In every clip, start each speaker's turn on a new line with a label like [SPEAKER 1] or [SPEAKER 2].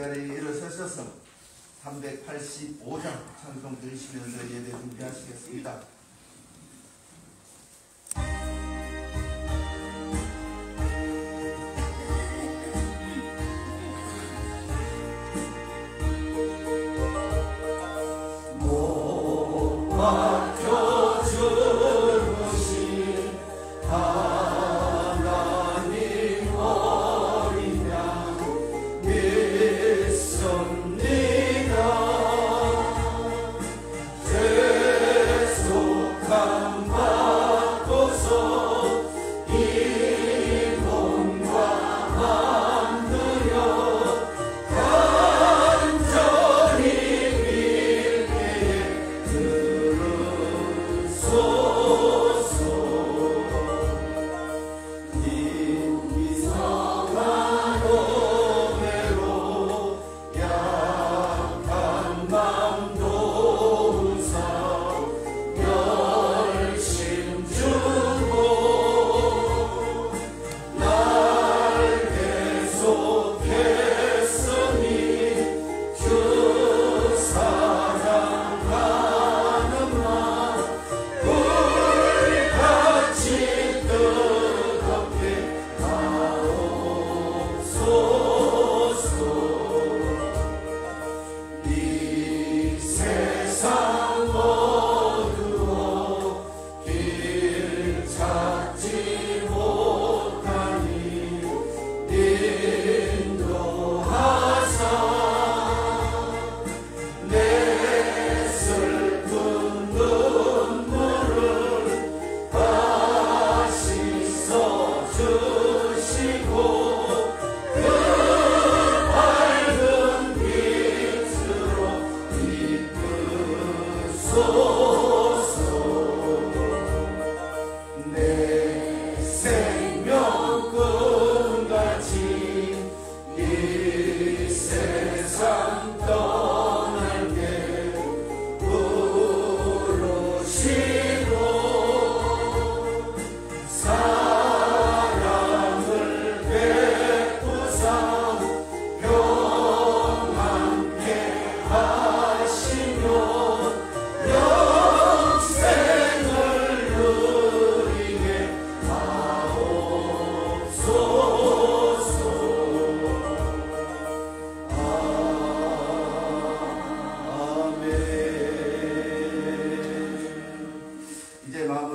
[SPEAKER 1] 자리에 일어서셔서 385장 찬송 들으시면서 예배 준비하시겠습니다.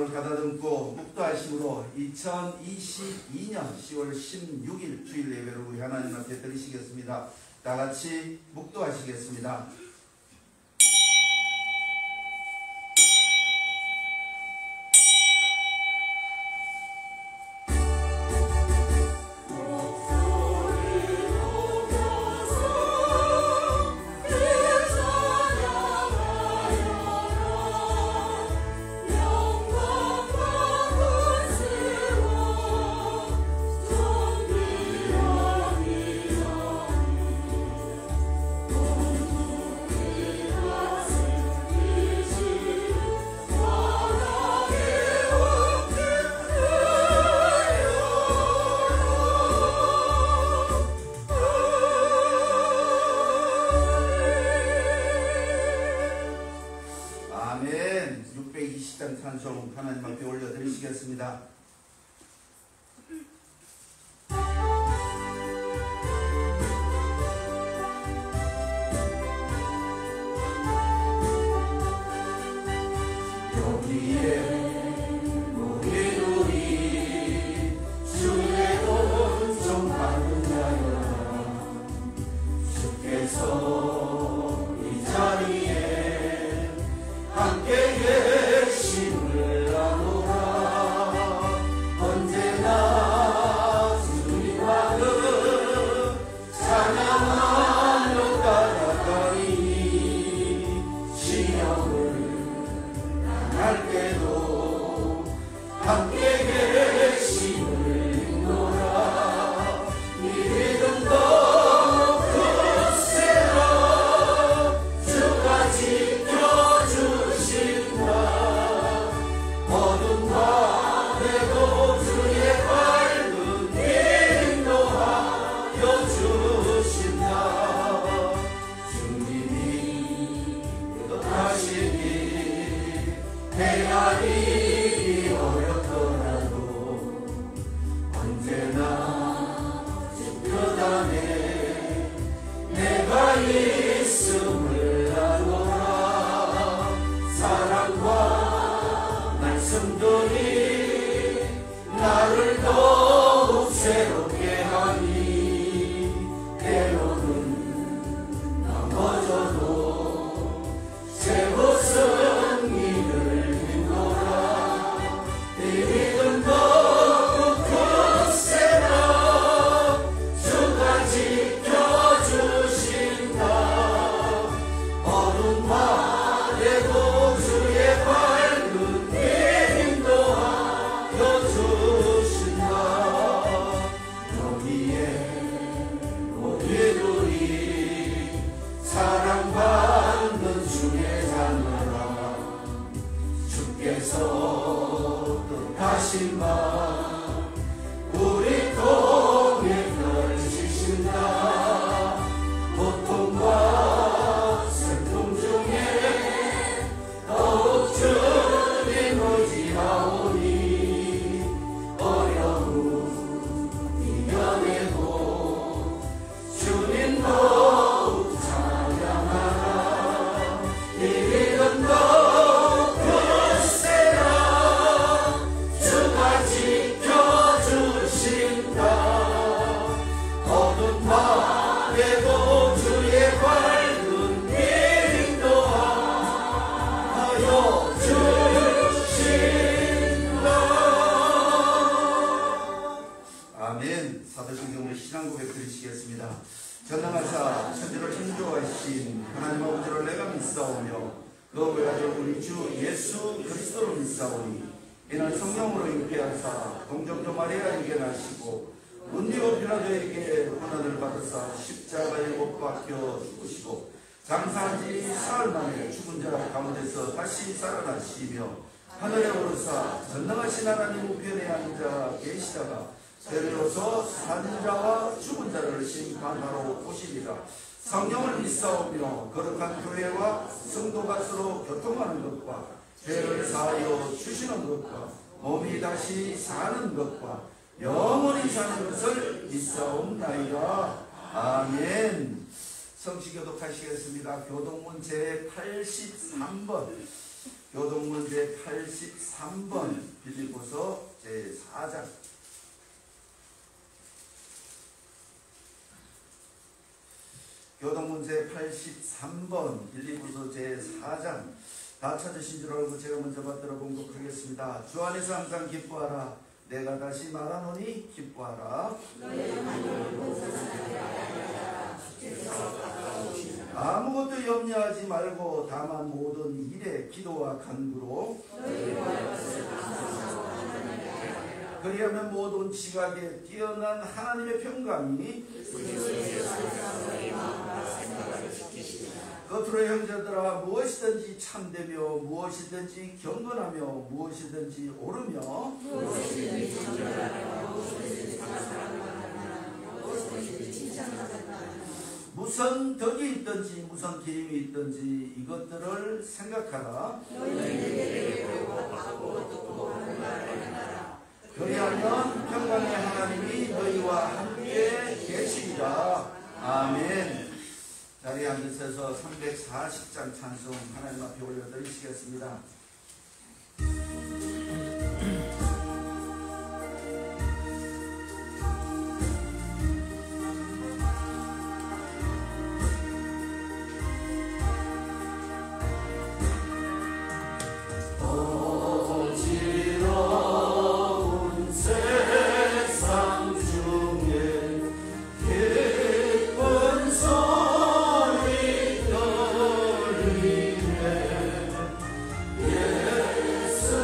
[SPEAKER 1] 마음을 가다듬고 묵도하심으로 2022년 10월 16일 주일 예배를 우리 하나님 앞에 드리시겠습니다. 다같이 묵도하시겠습니다. 있음을 아노라. 사랑과 말씀들이 나를 더욱 새롭게 하니 때로는 넘어져도 새로 승리를 믿노라. 이 믿음 더욱 굳세라. 주가 지켜주신다. 어두운 밤에도 주의 밝은 길 인도하여 주신다. 여기에 우리들이 사랑받는 주의 자녀라. 주께서 뜻하신 바 우리 통에 펼치신다. 고통과 슬픔 중에 더욱 주님 의지하오니 어려움 이겨내고 주님 더욱 찬양하라. 이 믿음 더욱 굳세라. 주가 지켜주신다. 어두운 밤에도 주의 밝은 길 인도하여 주신다. 아멘. 사도신경으로 신앙 고백 드리시겠습니다. 전능하사 천지를 창조하신 하나님 아버지를 내가 믿사오며 그 외아들 우리 주 예수 그리스도를 믿사오니 이는 성령으로 잉태하사 동정녀 마리아에게 나시고 은디오 빌라도에게 고난을 받으사 십자가에 못 박혀 죽으시고 장사한 지 사흘 만에 죽은 자 가운데서 다시 살아나시며 하늘에 오르사 전능하신 하나님 우편에 앉아 계시다가 때로서 산 자와 죽은 자를 심판하러 오시리라. 성령을 믿사오며 거룩한 교회와 성도가 서로 교통하는 것과 죄를 사하여 주시는 것과 몸이 다시 사는 것과 영원히 사는 것을 믿사옵나이다. 아멘. 성시교독하시겠습니다. 교동문 제83번 교동문 제83번 빌립보서 제4장 교동문 제83번 빌립보서 제4장 다 찾으신 줄 알고 제가 먼저 받들어 봉독하겠습니다. 주 안에서 항상 기뻐하라. 내가 다시 말하노니 기뻐하라. 아무것도 염려하지 말고 다만 모든 일에 기도와 간구로 그리하면 모든 지각에 뛰어난 하나님의 평강이 겉으로 형제들아 무엇이든지 참되며 무엇이든지 경건하며 무엇이든지 옳으며 무슨 덕이 있든지 무슨 기림이 있든지 이것들을 생각하라. 그리하면 평강의 하나님이 너희와 함께 계시리라. 아멘. 자리에 앉으셔서 340장 찬송 하나님 앞에 올려드리시겠습니다.
[SPEAKER 2] 예수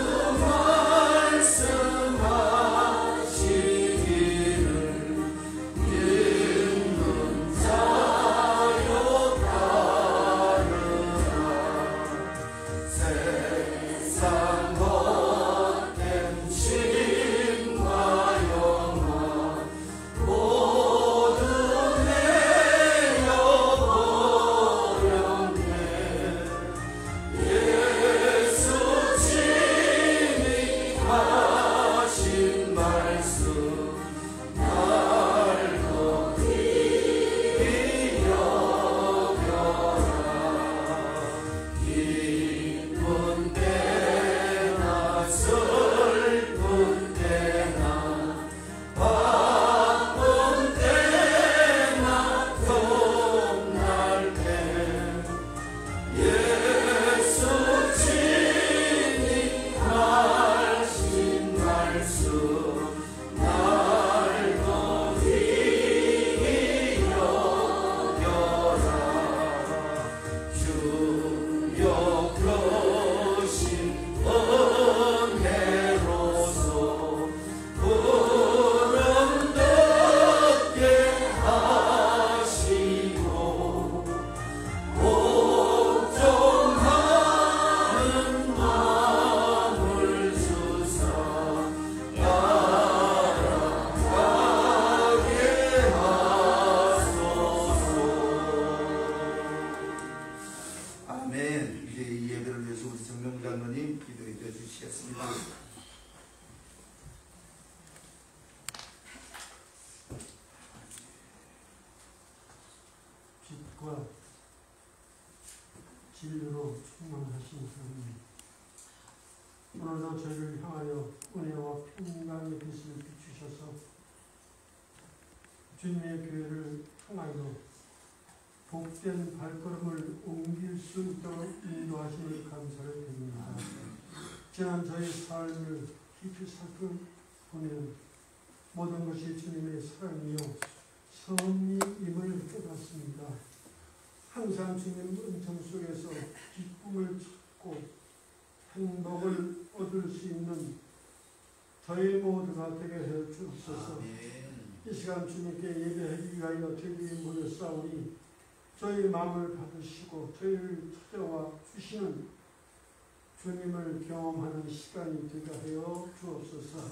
[SPEAKER 2] 빛과 진리로 충만하신 하나님, 오늘도 저희를 향하여 은혜와 평강의 빛을 비추셔서 주님의 교회를 향하여 복된 발걸음을 옮길 수 있도록 인도하심을 감사를 드립니다. 지난 저희 삶을 깊이 살펴보면 모든 것이 주님의 사랑이요 섭리임을 깨닫습니다. 항상 주님 은총 속에서 기쁨을 찾고 행복을 얻을 수 있는 저희 모두가 되게 해 주옵소서. 이 시간 주님께 예배하기 위하여 저희들이 모였사오니 저희 마음을 받으시고 저희를 찾아와 주시는 주님을 경험하는 시간이 되게 하여 주옵소서.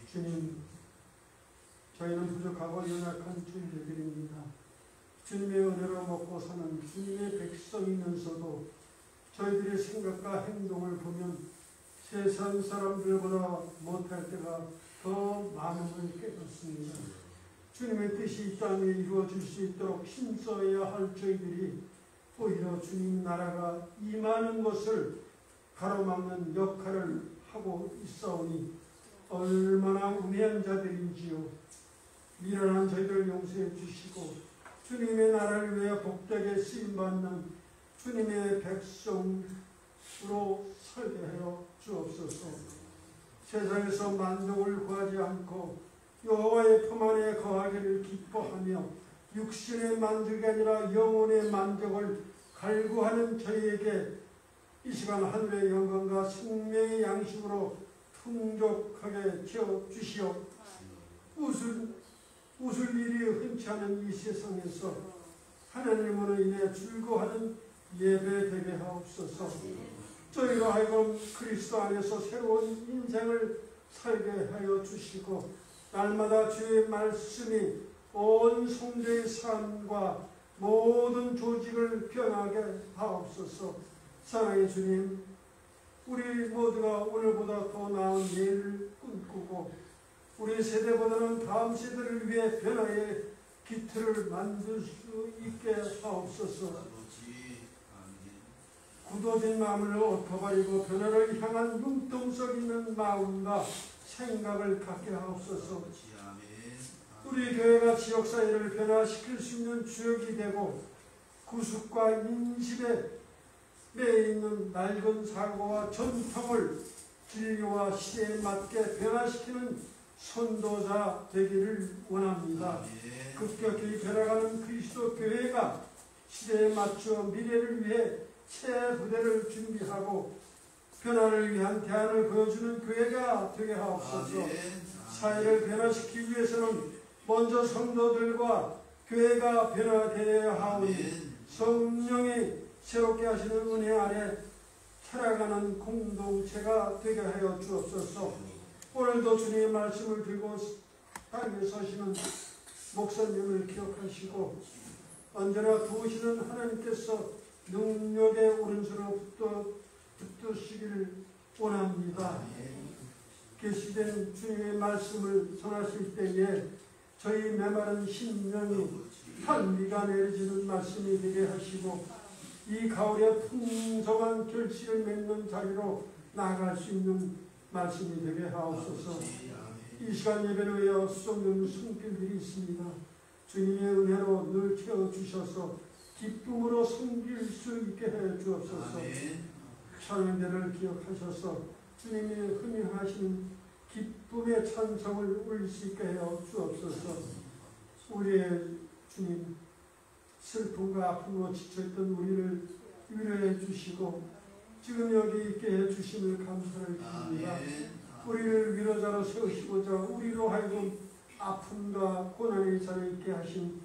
[SPEAKER 2] 주님, 저희는 부족하고 연약한 존재들입니다. 주님의 은혜로 먹고 사는 주님의 백성이면서도 저희들의 생각과 행동을 보면 세상 사람들보다 못할 때가 더 많음을 깨닫습니다. 주님의 뜻이 이 땅에 이루어질 수 있도록 힘써야 할 저희들이 오히려 주님 나라가 임하는 것을 가로막는 역할을 하고 있사오니 얼마나 우매한 자들인지요. 미련한 저희들 용서해 주시고 주님의 나라를 위해 복되게 쓰임받는 주님의 백성으로 살게 하여 주옵소서. 세상에서 만족을 구하지 않고 여호와의 품 안에 거하기를 기뻐하며 육신의 만족이 아니라 영혼의 만족을 갈구하는 저희에게 이 시간 하늘의 영광과 생명의 양식으로 풍족하게 채워주시오. 웃을 일이 흔치 않은 이 세상에서 하나님으로 인해 즐거워하는 예배 되게 하옵소서. 저희로 하여금 그리스도 안에서 새로운 인생을 살게 하여 주시고 날마다 주의 말씀이 온 성도의 삶과 모든 조직을 변하게 하옵소서. 사랑의 주님, 우리 모두가 오늘보다 더 나은 내일을 꿈꾸고 우리 세대보다는 다음 세대를 위해 변화의 기틀을 만들 수 있게 하옵소서. 굳어진 마음을 엎어버리고 변화를 향한 융통성 있는 마음과 생각을 갖게 하옵소서. 우리 교회가 지역사회를 변화시킬 수 있는 주역이 되고 구숙과 인식에 매여 있는 낡은 사고와 전통을 진리와 시대에 맞게 변화시키는 선도자 되기를 원합니다. 급격히 변화가는 그리스도 교회가 시대에 맞추어 미래를 위해 새 부대를 준비하고 변화를 위한 대안을 보여주는 교회가 되게 하옵소서. 사회를 변화시키기 위해서는 먼저 성도들과 교회가 변화되어야 하오니 성령이 새롭게 하시는 은혜 아래 살아가는 공동체가 되게 하여 주옵소서. 오늘도 주님의 말씀을 들고 땅에 서시는 목사님을 기억하시고 언제나 도우시는 하나님께서 능력의 오른손으로 붙드시기를 원합니다. 계시된 주님의 말씀을 전하실 때에 저희 메마른 심령이 한비가 내려지는 말씀이 되게 하시고 이 가을에 풍성한 결실을 맺는 자리로 나아갈 수 있는 말씀이 되게 하옵소서. 이 시간 예배를 위하여 쏟는 손길들이 있습니다. 주님의 은혜로 늘 채워주셔서 기쁨으로 섬길 수 있게 해 주옵소서. 찬양대를 기억하셔서 주님이 흔히 하시는 기쁨의 찬송을 올릴 수 있게 해 주옵소서. 우리의 주님, 슬픔과 아픔으로 지쳐있던 우리를 위로해 주시고 지금 여기 있게 해 주심을 감사를 드립니다. 우리를 위로자로 세우시고자 우리로 하여금 아픔과 고난의 자리에 있게 하신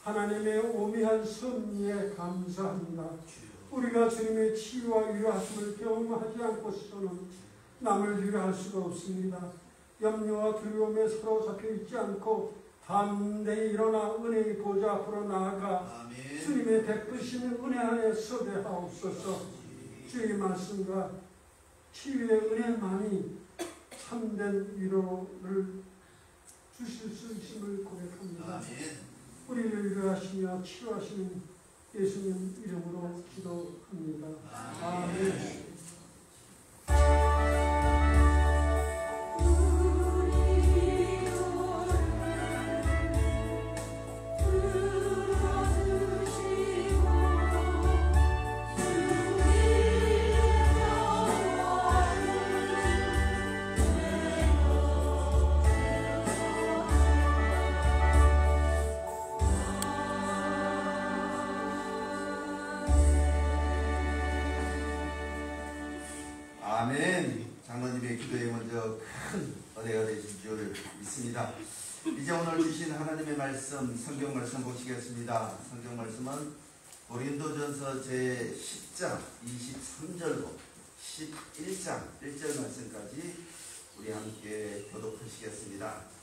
[SPEAKER 2] 하나님의 오묘한 섭리에 감사합니다. 우리가 주님의 치유와 위로하심을 경험하지 않고서는 남을 위로할 수가 없습니다. 염려와 두려움에 사로잡혀 있지 않고 담대히 일어나 은혜의 보좌 앞으로 나아가 주님의 베푸시는 은혜 안에 서게 하옵소서. 주의 말씀과 치유의 은혜만이 참된 위로를 주실 수 있음을 고백합니다. 우리를 위하여 구원하시며 치료하시는 예수님 이름으로 기도합니다. 아멘.
[SPEAKER 1] 아멘. 장로님의 기도에 먼저 큰 은혜가 되신 줄 믿습니다. 이제 오늘 주신 하나님의 말씀, 성경 말씀 보시겠습니다. 성경 말씀은 고린도전서 제10장 23절로 11장 1절 말씀까지 우리 함께 교독하시겠습니다.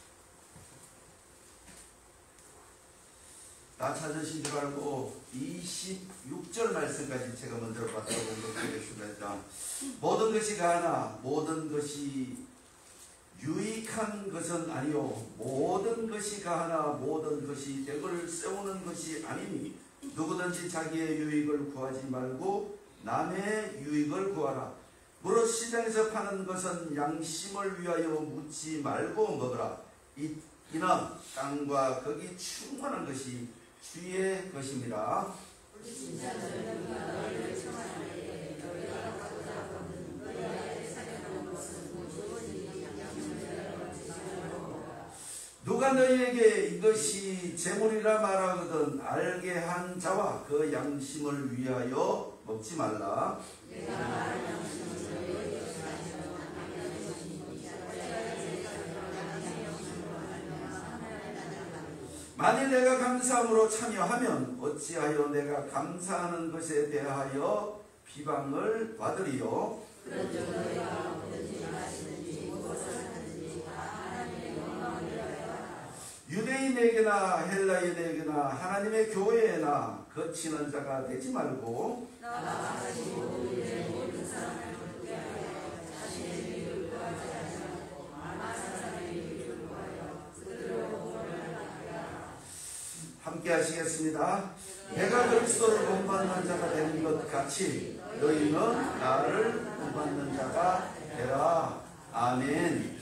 [SPEAKER 1] 다 찾으신 줄 알고 26절 말씀까지 제가 먼저 받들어 공독하겠습니다. 모든 것이 가하나 모든 것이 유익한 것은 아니요 모든 것이 가하나 모든 것이 덕을 세우는 것이 아니니 누구든지 자기의 유익을 구하지 말고 남의 유익을 구하라. 무릇 시장에서 파는 것은 양심을 위하여 묻지 말고 먹으라. 이는 땅과 거기 충만한 것이 주의 것입니다. 누가 너희에게 이것이 재물이라 말하거든 알게 한 자와 그 양심을 위하여 먹지 말라. 만일 내가 감사함으로 참여하면 어찌하여 내가 감사하는 것에 대하여 비방을 받으리요. 유대인에게나 헬라인에게나 하나님의 교회에나 거치는 자가 되지 말고 함께 하시겠습니다. 내가 그리스도를 본받는 자가 되는 것 같이 너희는 나를 본받는 자가 되라. 아멘.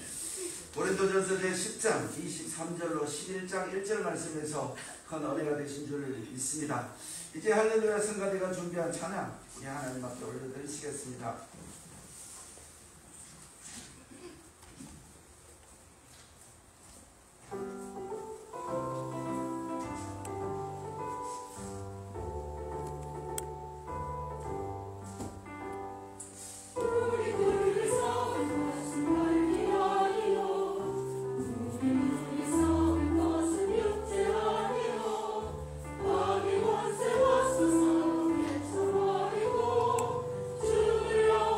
[SPEAKER 1] 고린도전서 제10장 23절로 11장 1절 말씀에서 큰 은혜가 되신 줄 믿습니다. 이제 할렐루야 성가대가 준비한 찬양 우리 하나님 앞에 올려드리시겠습니다.
[SPEAKER 3] 주여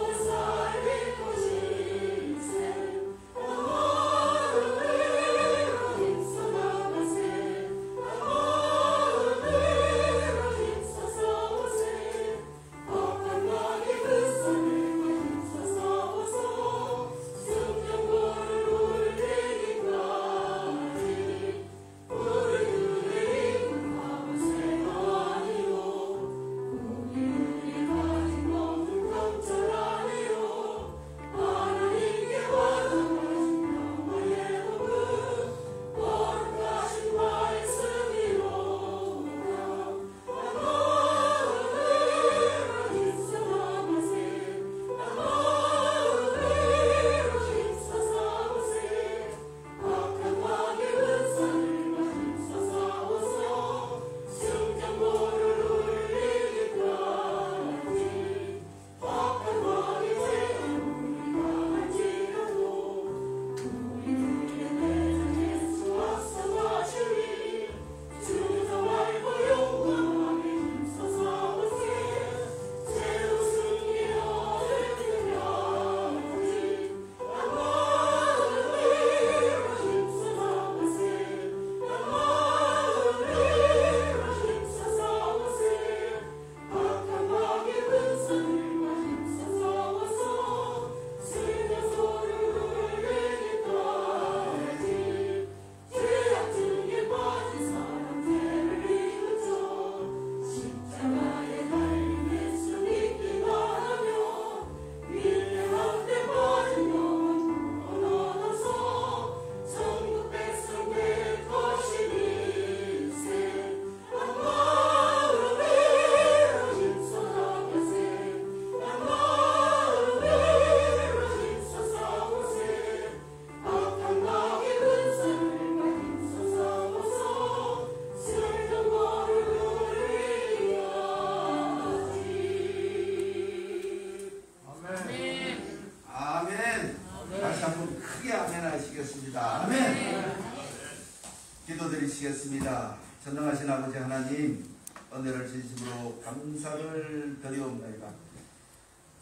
[SPEAKER 1] 기도드리시겠습니다. 전능하신 아버지 하나님, 은혜를 진심으로 감사를 드리옵나이다.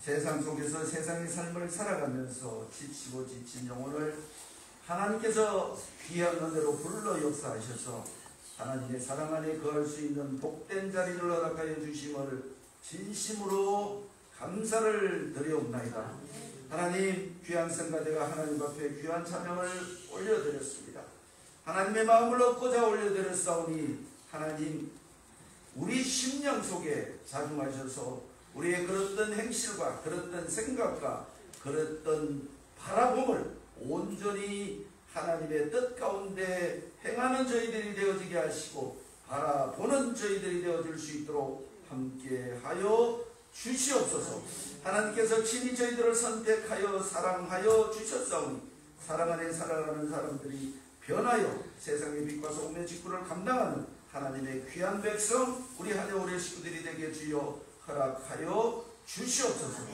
[SPEAKER 1] 세상 속에서 세상의 삶을 살아가면서 지치고 지친 영혼을 하나님께서 귀한 은혜로 불러 역사하셔서 하나님의 사랑 안에 거할 수 있는 복된 자리를 허락하여 주심을 진심으로 감사를 드리옵나이다. 하나님, 귀한 성가대가 하나님 앞에 귀한 찬양을 올려드렸습니다. 하나님의 마음을 얻고자 올려드렸사오니 하나님, 우리 심령 속에 자중하셔서 우리의 그랬던 행실과 그랬던 생각과 그랬던 바라봄을 온전히 하나님의 뜻 가운데 행하는 저희들이 되어지게 하시고 바라보는 저희들이 되어질 수 있도록 함께하여 주시옵소서. 하나님께서 친히 저희들을 선택하여 사랑하여 주셨사오니 사랑 안에 살아가는 사람들이 변하여 세상의 빛과 소금의 직분을 감당하는 하나님의 귀한 백성 우리 한해 올해 식구들이 되게 주여 허락하여 주시옵소서.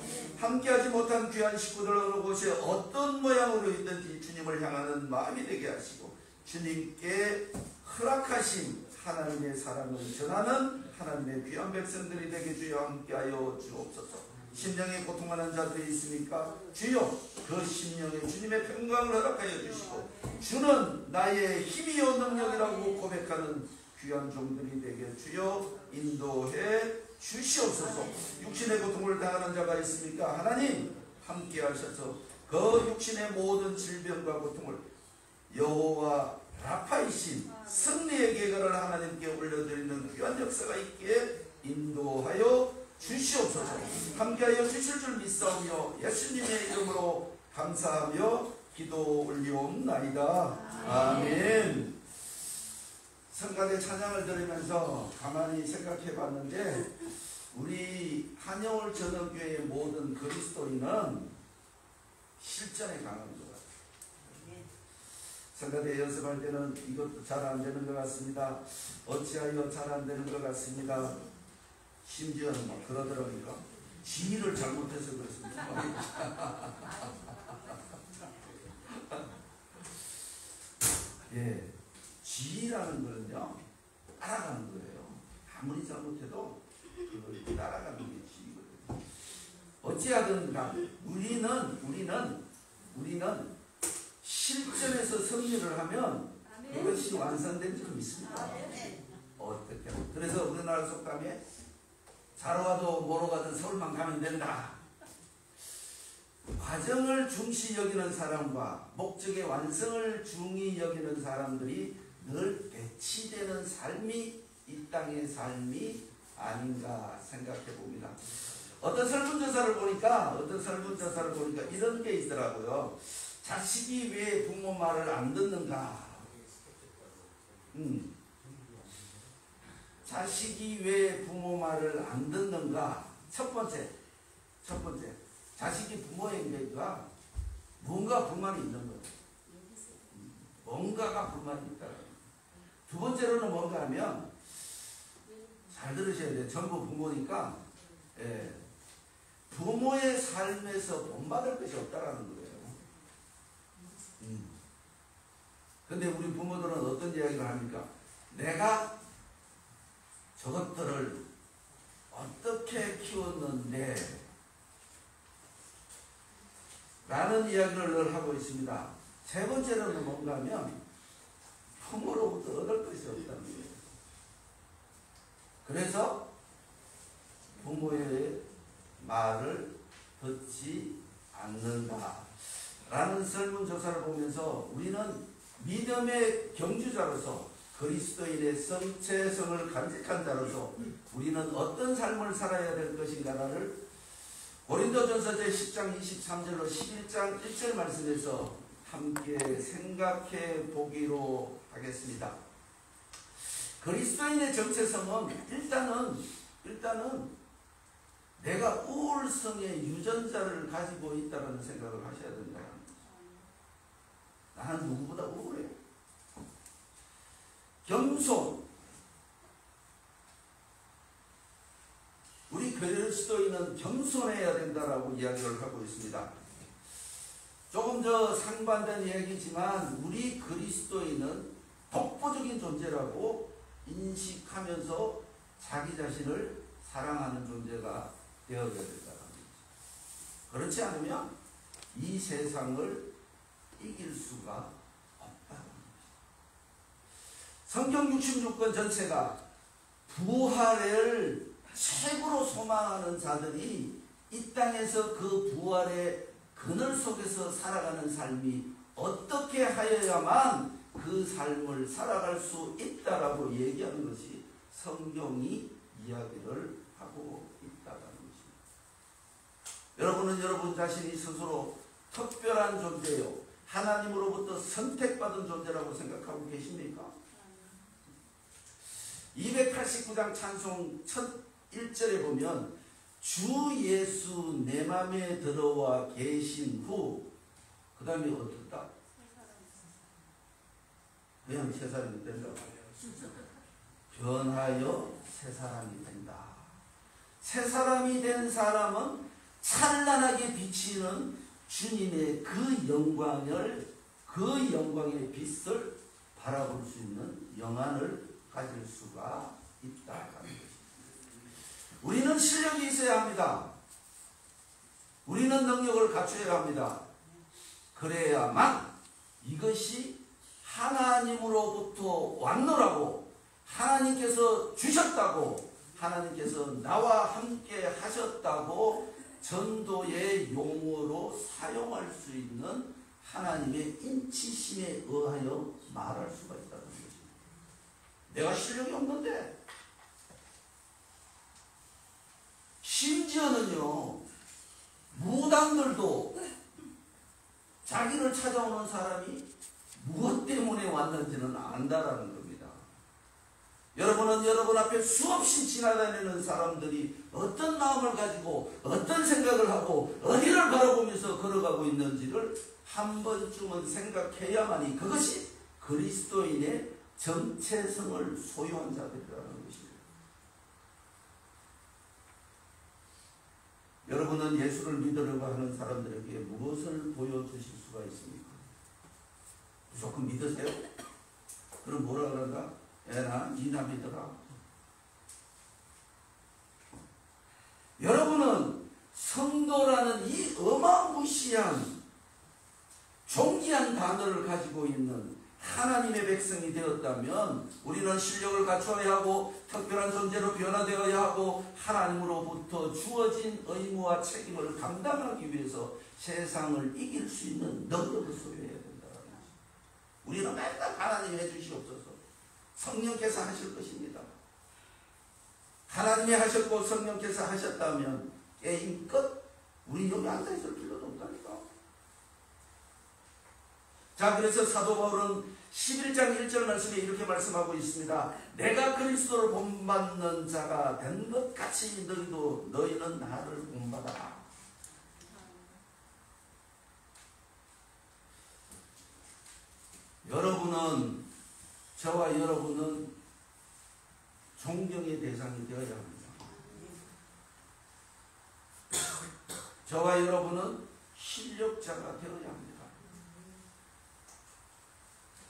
[SPEAKER 1] 함께하지 못한 귀한 식구들 어느 곳에 어떤 모양으로 있든지 주님을 향하는 마음이 되게 하시고 주님께 허락하신 하나님의 사랑을 전하는 하나님의 귀한 백성들이 되게 주여 함께하여 주옵소서. 심령에 고통하는 자들이 있습니까? 주여 그 심령에 주님의 평강을 허락하여 주시고 주는 나의 힘이요 능력이라고 고백하는 귀한 종들이 되게 주여 인도해 주시옵소서. 육신의 고통을 당하는 자가 있습니까? 하나님 함께 하셔서 그 육신의 모든 질병과 고통을 여호와 라파이신 승리의 계가를 하나님께 올려드리는 귀한 역사가 있기에 인도하여 주시옵소서. 함께하여 주실 줄 믿사오며 예수님의 이름으로 감사하며 기도 올리옵나이다. 아멘. 성가대 찬양을 들으면서 가만히 생각해 봤는데 우리 한영월 전원교회의 모든 그리스도인은 실전에 강한 것 같아요. 성가대 연습할 때는 이것도 잘 안 되는 것 같습니다. 어찌하여 잘 안 되는 것 같습니다. 심지어는 막 그러더라고요. 지휘를 잘못해서 그렇습니다. 예, 지휘라는 거는요 따라가는 거예요. 아무리 잘못해도 그걸 따라가는 게 지휘거든요. 어찌하든 간 우리는 실전에서 승리를 하면 그것이 완성된 줄 믿습니다. 어떻게? 그래서 우리나라 속담에 자러 와도 뭐로 가든 서울만 가면 된다. 과정을 중시 여기는 사람과 목적의 완성을 중히 여기는 사람들이 늘 배치되는 삶이 이 땅의 삶이 아닌가 생각해 봅니다. 어떤 설문조사를 보니까 이런 게 있더라고요. 자식이 왜 부모 말을 안 듣는가? 자식이 왜 부모 말을 안 듣는가? 첫 번째, 자식이 부모에게가 뭔가 불만이 있는 거예요. 뭔가가 불만이 있다. 두 번째로는 뭔가 하면, 잘 들으셔야 돼요. 전부 부모니까, 부모의 삶에서 본받을 것이 없다라는 거예요. 근데 우리 부모들은 어떤 이야기를 합니까? 내가 저것들을 어떻게 키웠는데 라는 이야기를 늘 하고 있습니다. 세 번째로는 뭔가 하면 부모로부터 얻을 것이 없다는 거예요. 그래서 부모의 말을 듣지 않는다 라는 설문조사를 보면서 우리는 믿음의 경주자로서 그리스도인의 정체성을 간직한 자로서 우리는 어떤 삶을 살아야 될 것인가를 고린도전서 제10장 23절로 11장 1절 말씀에서 함께 생각해 보기로 하겠습니다. 그리스도인의 정체성은 일단은 내가 우월성의 유전자를 가지고 있다는 생각을 하셔야 된다. 나는 누구보다 우월해. 겸손. 우리 그리스도인은 겸손해야 된다라고 이야기를 하고 있습니다. 조금 더 상반된 이야기지만 우리 그리스도인은 독보적인 존재라고 인식하면서 자기 자신을 사랑하는 존재가 되어야 된다는 거죠. 그렇지 않으면 이 세상을 이길 수가 없다는 거죠. 성경 66권 전체가 부활을 최고로 소망하는 자들이 이 땅에서 그 부활의 그늘 속에서 살아가는 삶이 어떻게 하여야만 그 삶을 살아갈 수 있다라고 얘기하는 것이 성경이 이야기를 하고 있다는 것입니다. 여러분은 여러분 자신이 스스로 특별한 존재요, 하나님으로부터 선택받은 존재라고 생각하고 계십니까? 289장 찬송 첫 1절에 보면 주 예수 내 맘에 들어와 계신 후 그 다음에 어떻다? 그냥 새 사람이 된다. 변하여 새 사람이 된다. 새 사람이 된 사람은 찬란하게 비치는 주님의 그 영광의 빛을 바라볼 수 있는 영안을 가질 수가 있다는 것입니다. 우리는 실력이 있어야 합니다. 우리는 능력을 갖춰야 합니다. 그래야만 이것이 하나님으로부터 왔노라고, 하나님께서 주셨다고, 하나님께서 나와 함께 하셨다고 전도의 용어로 사용할 수 있는 하나님의 인치심에 의하여 말할 수가 있다는 것입니다. 내가 실력이 없는데, 심지어는요, 무당들도 자기를 찾아오는 사람이 무엇 때문에 왔는지는 안다라는 겁니다. 여러분은 여러분 앞에 수없이 지나다니는 사람들이 어떤 마음을 가지고 어떤 생각을 하고 어디를 바라보면서 걸어가고 있는지를 한 번쯤은 생각해야만이 그것이 그리스도인의 정체성을 소유한 자들이라는 것입니다. 여러분은 예수를 믿으려고 하는 사람들에게 무엇을 보여주실 수가 있습니까? 무조건 믿으세요? 그럼 뭐라 그런가? 애나 니나 믿어라. 여러분은 성도라는 이 어마무시한 존귀한 단어를 가지고 있는 하나님의 백성이 되었다면 우리는 실력을 갖춰야 하고 특별한 존재로 변화되어야 하고 하나님으로부터 주어진 의무와 책임을 감당하기 위해서 세상을 이길 수 있는 능력을 소유해야 된다는 것입니다. 우리는 맨날 하나님이 해주시옵소서, 성령께서 하실 것입니다. 하나님이 하셨고 성령께서 하셨다면 게임 끝. 우리 여기 앉아있을 필요도 없다니까. 자, 그래서 사도 바울은 11장 1절 말씀에 이렇게 말씀하고 있습니다. 내가 그리스도를 본받는 자가 된 것 같이 너희는 나를 본받아라. 여러분은, 저와 여러분은 존경의 대상이 되어야 합니다. 저와 여러분은 실력자가 되어야 합니다.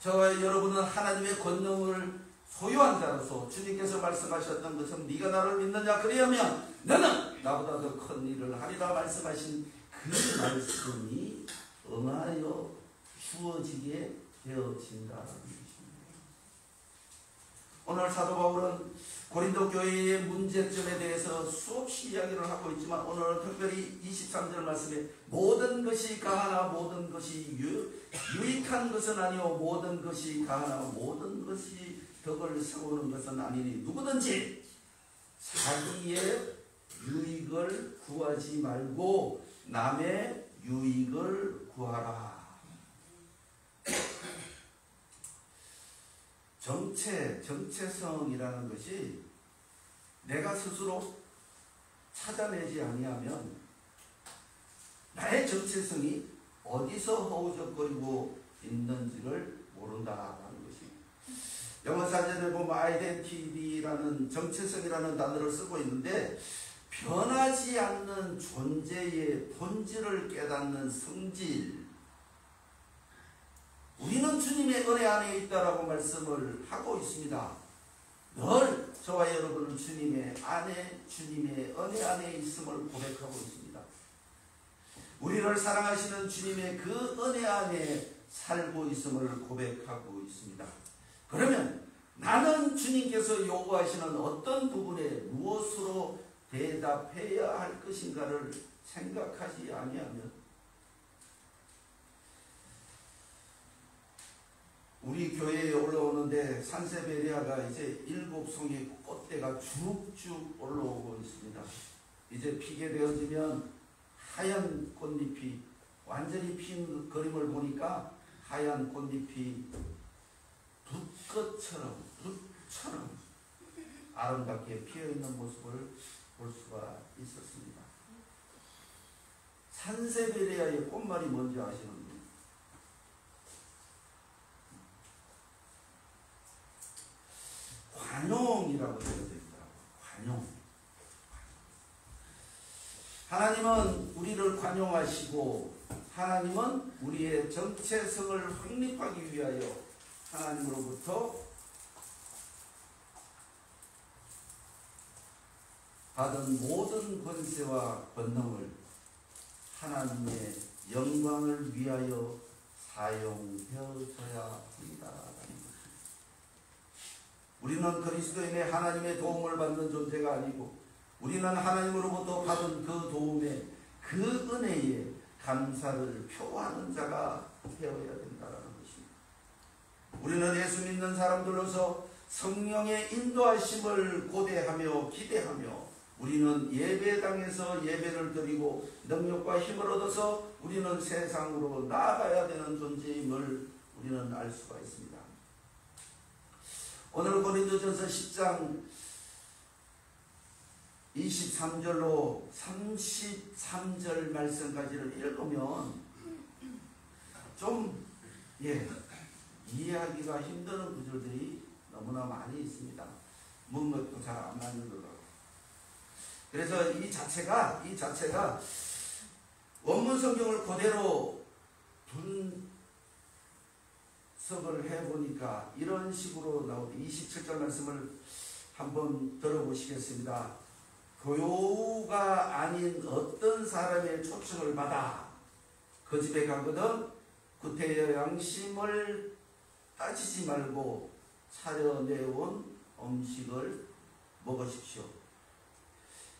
[SPEAKER 1] 저와 여러분은 하나님의 권능을 소유한 자로서 주님께서 말씀하셨던 것은 네가 나를 믿느냐 그리하면 너는 나보다 더 큰 일을 하리라 말씀하신 그 말씀이 응하여 주어지게 되어진다는 것입니다. 오늘 사도 바울은 고린도 교회의 문제점에 대해서 수없이 이야기를 하고 있지만 오늘은 특별히 23절 말씀에 모든 것이 가하나 모든 것이 유익한 것은 아니요 모든 것이 가하나 모든 것이 덕을 세우는 것은 아니니 누구든지 자기의 유익을 구하지 말고 남의 유익을 구하라. 정체성이라는 것이 내가 스스로 찾아내지 아니하면 나의 정체성이 어디서 허우적거리고 있는지를 모른다라는 것입니다. 영어 사전에 보면 아이덴티티라는 정체성이라는 단어를 쓰고 있는데 변하지 않는 존재의 본질을 깨닫는 성질, 우리는 주님의 은혜 안에 있다라고 말씀을 하고 있습니다. 늘 저와 여러분은 주님의 은혜 안에 있음을 고백하고 있습니다. 우리를 사랑하시는 주님의 그 은혜 안에 살고 있음을 고백하고 있습니다. 그러면 나는 주님께서 요구하시는 어떤 부분에 무엇으로 대답해야 할 것인가를 생각하지 아니하면 우리 교회에 올라오는데 산세베리아가 이제 7송이 꽃대가 쭉쭉 올라오고 있습니다. 이제 피게 되어지면 하얀 꽃잎이 완전히 핀 그림을 보니까 하얀 꽃잎이 붓처럼 아름답게 피어있는 모습을 볼 수가 있었습니다. 산세베리아의 꽃말이 뭔지 아시는 분? 관용이라고 되어져 있더라고요. 관용. 하나님은 우리를 관용하시고 하나님은 우리의 정체성을 확립하기 위하여 하나님으로부터 받은 모든 권세와 권능을 하나님의 영광을 위하여 사용되어져야 합니다. 우리는 그리스도인의 하나님의 도움을 받는 존재가 아니고 우리는 하나님으로부터 받은 그 도움에 그 은혜에 감사를 표하는 자가 되어야 된다는 것입니다. 우리는 예수 믿는 사람들로서 성령의 인도하심을 고대하며 기대하며 우리는 예배당에서 예배를 드리고 능력과 힘을 얻어서 우리는 세상으로 나아가야 되는 존재임을 우리는 알 수가 있습니다. 오늘 고린도전서 10장 23절로 33절 말씀까지를 읽으면 좀 이해하기가 힘든 구절들이 너무나 많이 있습니다. 문맥도 잘 안 맞는 거라고. 그래서 이 자체가 원문 성경을 그대로 분석을 해보니까 이런 식으로 나오죠. 27절 말씀을 한번 들어보시겠습니다. 교우가 아닌 어떤 사람의 초청을 받아 그 집에 가거든 구태여 양심을 따지지 말고 차려내온 음식을 먹으십시오.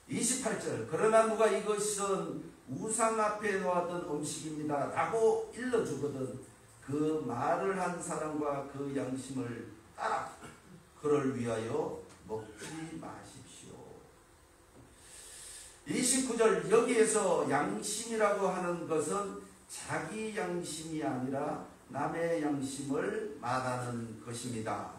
[SPEAKER 1] 28절 그러나 누가 이것은 우상 앞에 놓았던 음식입니다 라고 일러주거든 그 말을 한 사람과 그 양심을 따라 그를 위하여 먹지 마십시오. 29절 여기에서 양심이라고 하는 것은 자기 양심이 아니라 남의 양심을 말하는 것입니다.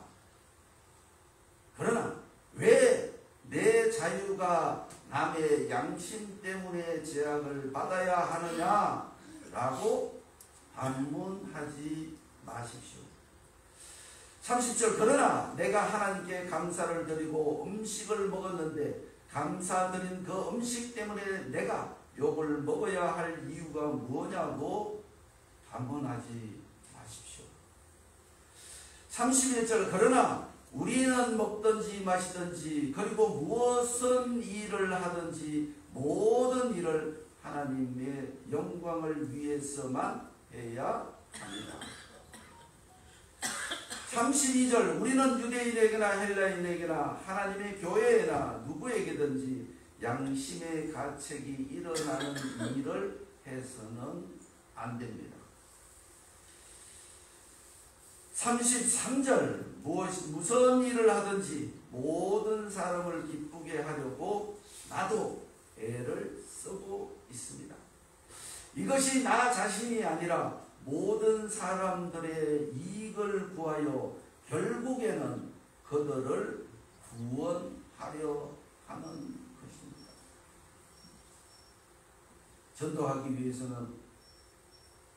[SPEAKER 1] 그러나 왜 내 자유가 남의 양심 때문에 제약을 받아야 하느냐라고 반문하지 마십시오. 30절 그러나 내가 하나님께 감사를 드리고 음식을 먹었는데 감사드린 그 음식 때문에 내가 욕을 먹어야 할 이유가 뭐냐고 반문하지 마십시오. 31절 그러나 우리는 먹든지 마시든지 그리고 무엇은 일을 하든지 모든 일을 하나님의 영광을 위해서만 해야 합니다. 32절 우리는 유대인에게나 헬라인에게나 하나님의 교회에나 누구에게든지 양심의 가책이 일어나는 일을 해서는 안 됩니다. 33절 무슨 일을 하든지 모든 사람을 기쁘게 하려고 나도 애를 쓰고 있습니다. 이것이 나 자신이 아니라 모든 사람들의 이익을 구하여 결국에는 그들을 구원하려 하는 것입니다. 전도하기 위해서는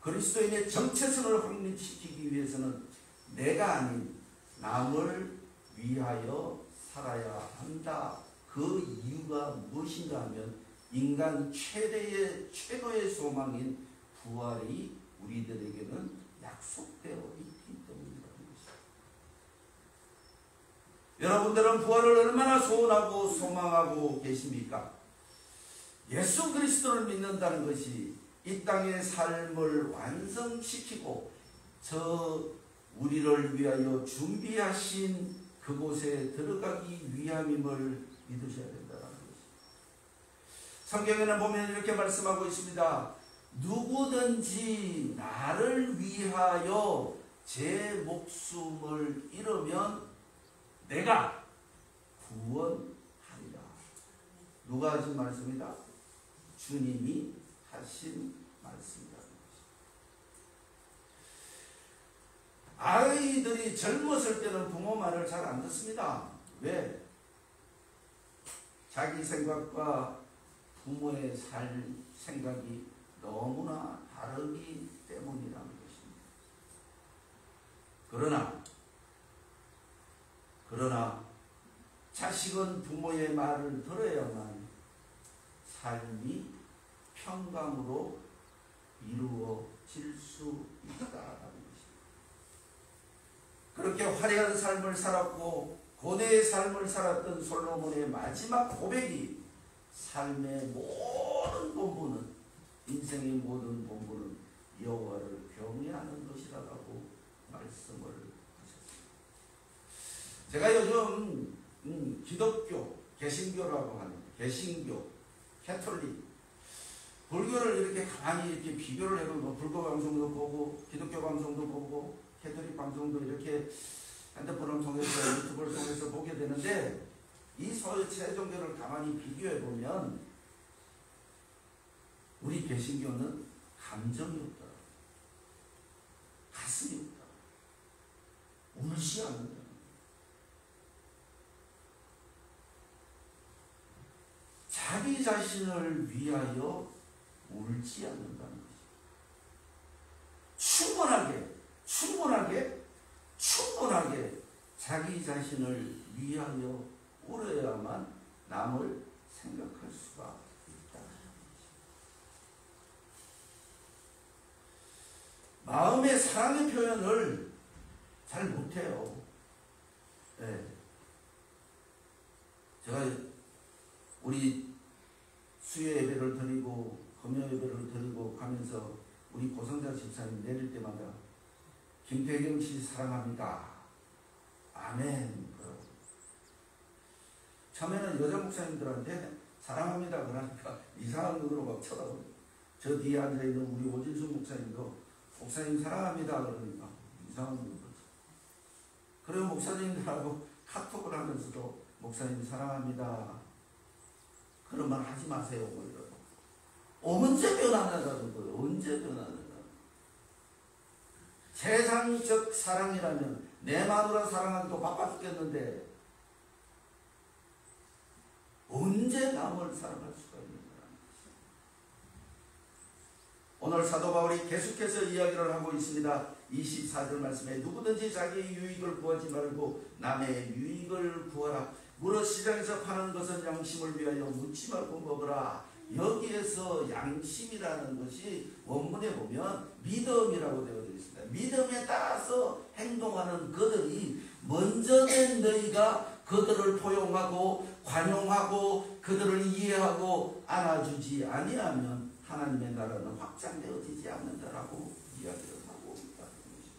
[SPEAKER 1] 그리스도인의 정체성을 확립시키기 위해서는 내가 아닌 남을 위하여 살아야 한다. 그 이유가 무엇인가 하면 인간 최고의 소망인 부활이 우리들에게는 약속되어 있기 때문이라는 것입니다. 여러분들은 부활을 얼마나 소원하고 소망하고 계십니까? 예수 그리스도를 믿는다는 것이 이 땅의 삶을 완성시키고 우리를 위하여 준비하신 그곳에 들어가기 위함임을 믿으셔야 된다는 것입니다. 성경에는 보면 이렇게 말씀하고 있습니다. 누구든지 나를 위하여 제 목숨을 잃으면 내가 구원하리라. 누가 하신 말씀이다? 주님이 하신 말씀이라는 것입니다. 아이들이 젊었을 때는 부모 말을 잘 안 듣습니다. 왜? 자기 생각과 부모의 생각이 너무나 다르기 때문이라는 것입니다. 그러나 자식은 부모의 말을 들어야만 삶이 평강으로 이루어질 수 있다는 것입니다. 그렇게 화려한 삶을 살았고 고뇌의 삶을 살았던 솔로몬의 마지막 고백이 삶의 모든 본분은, 인생의 모든 본분은 여호와를 경외하는 것이라고 말씀을 하셨습니다. 제가 요즘 기독교, 개신교라고 하는 개신교, 캐톨릭, 불교를 이렇게 가만히 이렇게 비교를 해보면 불교 방송도 보고 기독교 방송도 보고 캐톨릭 방송도 이렇게 핸드폰을 통해서 유튜브를 통해서 보게 되는데 이 세 종교를 가만히 비교해 보면 우리 개신교는 감정이 없다, 가슴이 없다, 울지 않는다. 자기 자신을 위하여 울지 않는다는 것입니다. 충분하게 자기 자신을 위하여 울어야만 남을 생각할 수가 있다. 마음의 사랑의 표현을 잘 못해요. 네. 제가 우리 수요 예배를 드리고 금요 예배를 드리고 가면서 우리 고성자 집사님 내릴 때마다 김태경 씨 사랑합니다. 아멘. 처음에는 여자 목사님들한테 사랑합니다 그러니까 이상한 눈으로 막 쳐다봅니다. 저 뒤에 앉아있는 우리 오진수 목사님도 목사님 사랑합니다 그러니까 이상한 눈으로 쳐다봅니다. 그리고 목사님들하고 카톡을 하면서도 목사님 사랑합니다. 그런 말 하지 마세요. 뭐 이러고. 언제 변하냐는 거예요. 언제 변하느냐. 세상적 사랑이라면 내 마누라 사랑하기도 바빠 죽겠는데 언제 남을 사랑할 수가 있는가. 오늘 사도 바울이 계속해서 이야기를 하고 있습니다. 24절 말씀에 누구든지 자기의 유익을 구하지 말고 남의 유익을 구하라. 무릇 시장에서 파는 것은 양심을 위하여 묻지 말고 먹으라. 여기에서 양심이라는 것이 원문에 보면 믿음이라고 되어 있습니다. 믿음에 따라서 행동하는 그들이 먼저 된 너희가 그들을 포용하고 관용하고 그들을 이해하고 안아주지 아니하면 하나님의 나라는 확장되어지지 않는다라고 이야기를 하고 있다는 것입니다.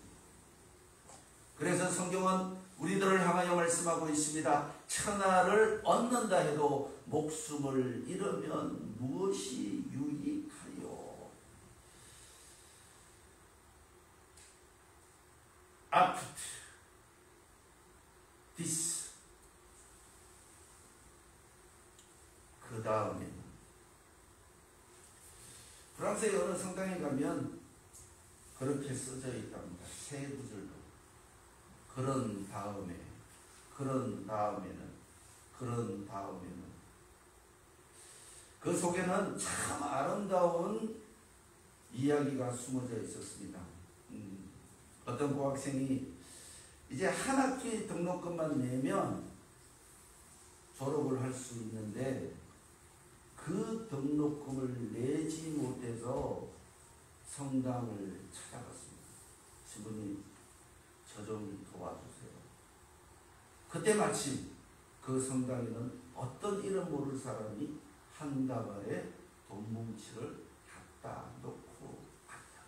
[SPEAKER 1] 그래서 성경은 우리들을 향하여 말씀하고 있습니다. 천하를 얻는다 해도 목숨을 잃으면 무엇이 유익하리요. After this, 그 다음에는 프랑스의 어느 성당에 가면 그렇게 써져 있답니다. 세 구절로. 그런 다음에는 그 속에는 참 아름다운 이야기가 숨어져 있었습니다. 어떤 고학생이 이제 한 학기 등록금만 내면 졸업을 할 수 있는데 그 등록금을 내지 못해서 성당을 찾아갔습니다. 신부님 저 좀 도와주세요. 그때 마침 그 성당에는 어떤 이름 모를 사람이 한 다발에 돈 뭉치를 갖다 놓고 갔다.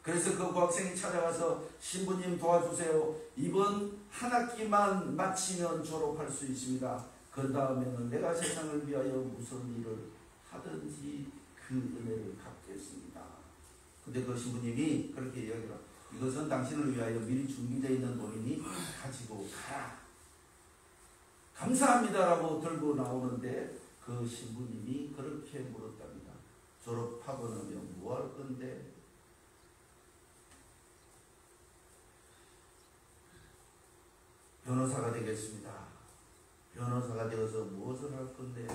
[SPEAKER 1] 그래서 그 고학생이 찾아가서 신부님 도와주세요. 이번 한 학기만 마치면 졸업할 수 있습니다. 그 다음에는 내가 세상을 위하여 무슨 일을 하든지 그 은혜를 갚겠습니다. 근데 그 신부님이 그렇게 이야기를 합니다. 이것은 당신을 위하여 미리 준비되어 있는 돈이니 가지고 가라. 감사합니다라고 들고 나오는데 그 신부님이 그렇게 물었답니다. 졸업하고 나면 뭐 할 건데? 변호사가 되겠습니다. 변호사가 되어서 무엇을 할 건데?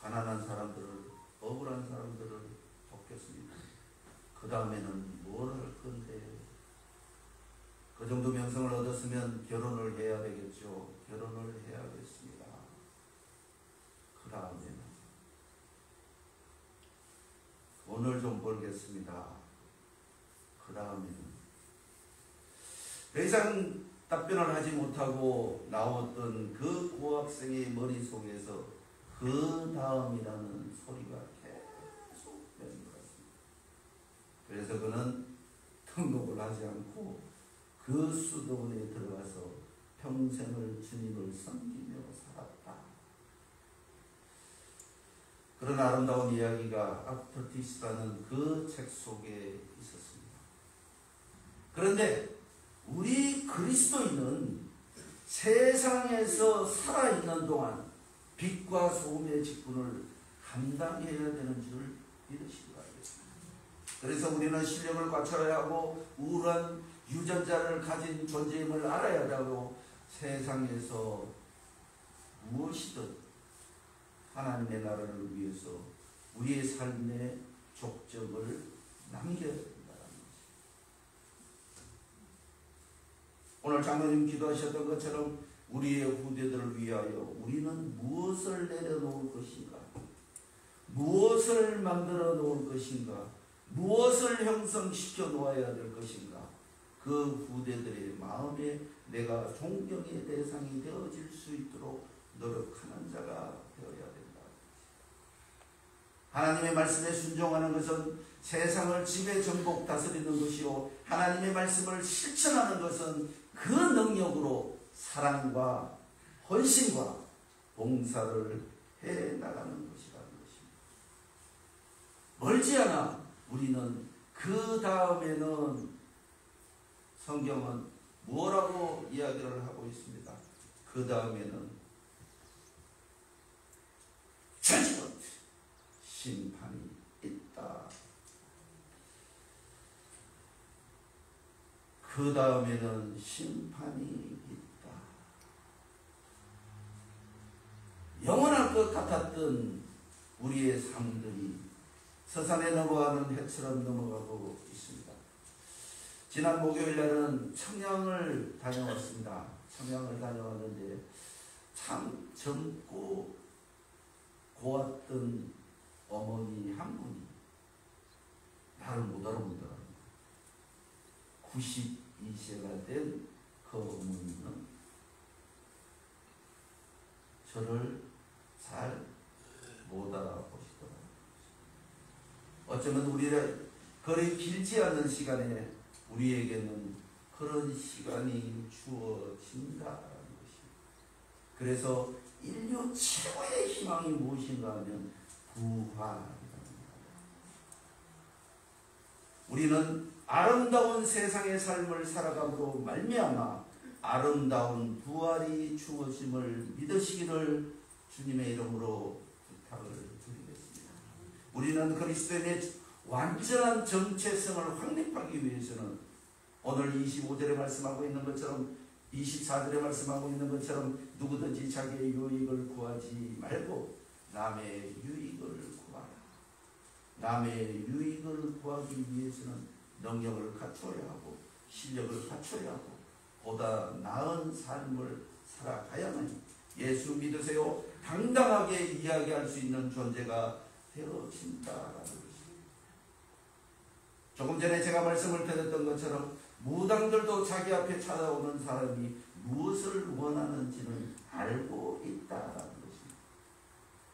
[SPEAKER 1] 가난한 사람들을, 억울한 사람들을 돕겠습니다. 그 다음에는 뭘 할 건데? 그 정도 명성을 얻었으면 결혼을 해야 되겠죠. 결혼을 해야겠습니다. 그 다음에는 돈을 좀 벌겠습니다. 그 다음에는 더 이상 답변을 하지 못하고 나왔던 그 고학생의 머릿속에서 그 다음이라는 소리가 계속 맴돌았습니다. 그래서 그는 등록을 하지 않고 그 수도원에 들어가서 평생을 주님을 섬기며 살았다. 그런 아름다운 이야기가 After This라는 그 책 속에 있었습니다. 그런데 우리 그리스도인은 세상에서 살아있는 동안 빛과 소금의 직분을 감당해야 되는 줄 믿으시기 바라겠습니다. 그래서 우리는 실력을 갖춰야 하고 우울한 유전자를 가진 존재임을 알아야 하고 세상에서 무엇이든 하나님의 나라를 위해서 우리의 삶의 족적을 남겨야 된다는 것입니다. 오늘 장로님 기도하셨던 것처럼 우리의 후대들을 위하여 우리는 무엇을 내려놓을 것인가? 무엇을 만들어 놓을 것인가? 무엇을 형성시켜 놓아야 될 것인가? 그 후대들의 마음에 내가 존경의 대상이 되어질 수 있도록 노력하는 자가 되어야 된다. 하나님의 말씀에 순종하는 것은 세상을 지배 정복 다스리는 것이요 하나님의 말씀을 실천하는 것은 그 능력으로 사랑과 헌신과 봉사를 해나가는 것이라는 것입니다. 멀지 않아 우리는 그 다음에는 성경은 뭐라고 이야기를 하고 있습니다. 그 다음에는 저지먼트 심판이 있다. 그 다음에는 심판이 있다. 영원할 것 같았던 우리의 삶들이 서산에 넘어가는 해처럼 넘어가고 있습니다. 지난 목요일날은 청양을 다녀왔습니다. 청양을 다녀왔는데 참 젊고 고왔던 어머니 한 분이 나를 못 알아본다. 92세가 된 그 어머니는 저를 잘 못 알아보시더라고요. 어쩌면 우리의 거리 길지 않은 시간에 우리에게는 그런 시간이 주어진다는 것입니다. 그래서 인류 최고의 희망이 무엇인가 하면 부활이라는 겁니다. 우리는 아름다운 세상의 삶을 살아감으로 말미암아 아름다운 부활이 주어짐을 믿으시기를 주님의 이름으로 부탁을 드리겠습니다. 우리는 그리스도인의 완전한 정체성을 확립하기 위해서는 오늘 25절에 말씀하고 있는 것처럼 24절에 말씀하고 있는 것처럼 누구든지 자기의 유익을 구하지 말고 남의 유익을 구하라. 남의 유익을 구하기 위해서는 능력을 갖춰야 하고 실력을 갖춰야 하고 보다 나은 삶을 살아가야만 예수 믿으세요 당당하게 이야기할 수 있는 존재가 되어진다라는 것입니다. 조금 전에 제가 말씀을 드렸던 것처럼 무당들도 자기 앞에 찾아오는 사람이 무엇을 원하는지는 알고 있다라는 것입니다.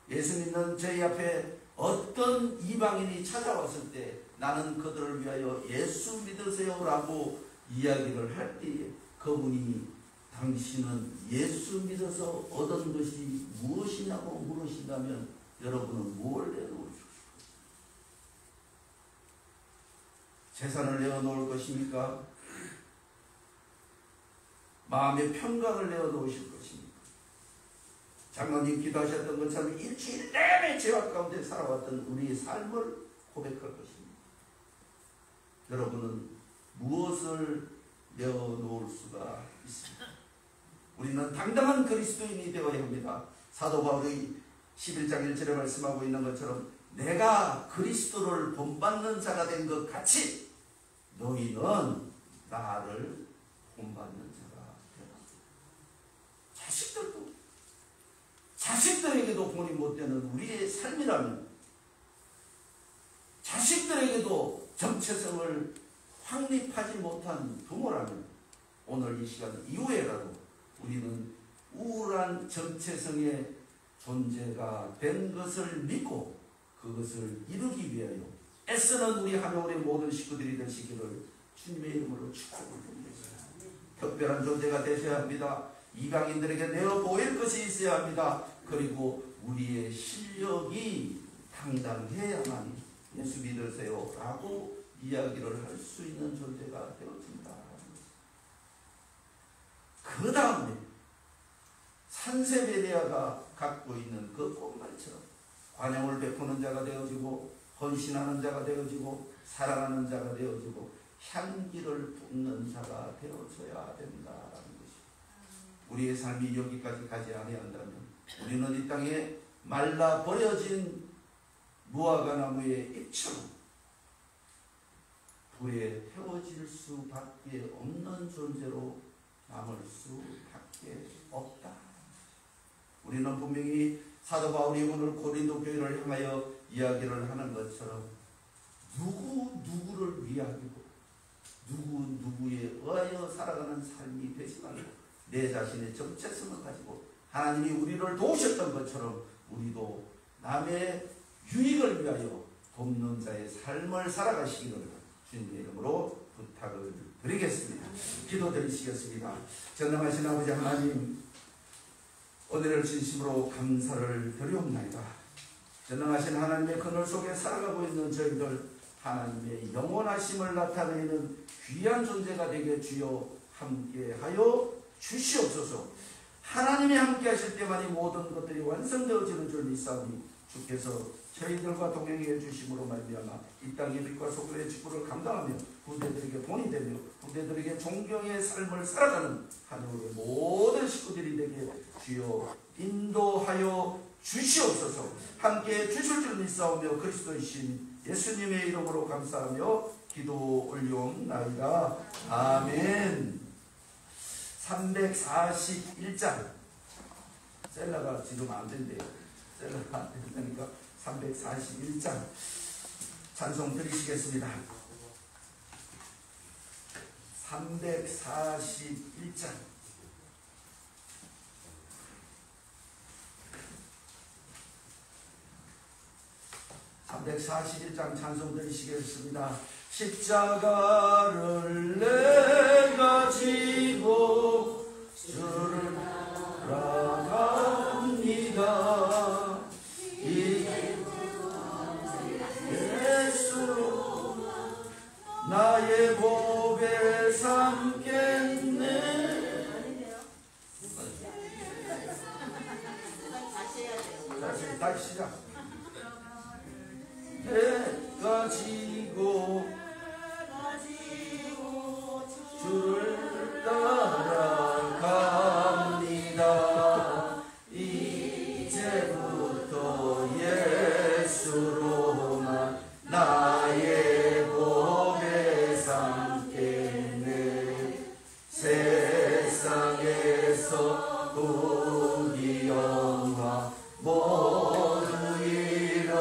[SPEAKER 1] 예수 믿는 저희 앞에 어떤 이방인이 찾아왔을 때 나는 그들을 위하여 예수 믿으세요라고 이야기를 할 때에 그분이 당신은 예수 믿어서 얻은 것이 무엇이냐고 물으신다면 여러분은 뭘 내놓으실 것입니까? 재산을 내어놓을 것입니까? 마음의 평강을 내어놓으실 것입니까? 장로님 기도하셨던 것처럼 일주일 내내 죄악 가운데 살아왔던 우리의 삶을 고백할 것입니다. 여러분은 무엇을 내어놓을 수가 있습니다. 우리는 당당한 그리스도인이 되어야 합니다. 사도 바울이 11장 1절에 말씀하고 있는 것처럼 내가 그리스도를 본받는 자가 된 것 같이 너희는 나를 본받는 자가 되라. 자식들에게도 본이 못 되는 우리의 삶이라면, 자식들에게도 정체성을 확립하지 못한 부모라면 오늘 이 시간 이후에라도 우리는 우울한 정체성의 존재가 된 것을 믿고 그것을 이루기 위하여 애쓰는 우리 한영원의 모든 식구들이 되시기를 주님의 이름으로 축복드립니다. 특별한 존재가 되셔야 합니다. 이방인들에게 내어 보일 것이 있어야 합니다. 그리고 우리의 실력이 당당해야만 예수 믿으세요 라고 이야기를 할 수 있는 존재가 되어진다. 그 다음에 산세베레아가 갖고 있는 그 꽃말처럼 관용을 베푸는 자가 되어지고 헌신하는 자가 되어지고 사랑하는 자가 되어지고 향기를 뿜는 자가 되어져야 된다라는 것입니다. 우리의 삶이 여기까지 가지 아니한다면 우리는 이 땅에 말라 버려진 무화과 나무의 잎처럼 불에 태워질 수밖에 없는 존재로 남을 수밖에 없다. 우리는 분명히 사도 바울이 오늘 고린도 교회를 향하여 이야기를 하는 것처럼 누구를 위하고 누구에 의하여 살아가는 삶이 되지 말고 내 자신의 정체성을 가지고 하나님이 우리를 도우셨던 것처럼 우리도 남의 유익을 위하여 돕는 자의 삶을 살아가시기를 주님의 이름으로 부탁을 드리겠습니다. 기도드리시겠습니다. 전능하신 아버지 하나님, 오늘을 진심으로 감사를 드리옵나이다. 전능하신 하나님의 그늘 속에 살아가고 있는 저희들, 하나님의 영원하심을 나타내는 귀한 존재가 되게 주여 함께하여 주시옵소서. 하나님이 함께하실 때만이 모든 것들이 완성되어지는 줄 믿사오니 주께서 저희들과 동행해 주심으로 말미암아 이 땅의 빛과 소금의 직분을 감당하며 후대들에게 본이 되며 후대들에게 존경의 삶을 살아가는 하늘의 모든 식구들이 되게 주여 인도하여 주시옵소서. 함께 주실 줄 믿사오며 그리스도이신 예수님의 이름으로 감사하며 기도 올리옵나이다. 아멘. 341장 셀라가 지금 안 된대요. 셀라가 안 된다니까 341장 찬송 드리시겠습니다. 341장 341장 찬송 드리시겠습니다. 십자가를 내가 지고 주를 따라갑니다. 예수로 나의 보배 삼겠네. 다시 시작. 내가 지고 주를 따라갑니다. 이제부터 예수로만 나의 보배 삼겠네. 세상에서 부귀 영화 모두 잃어버려도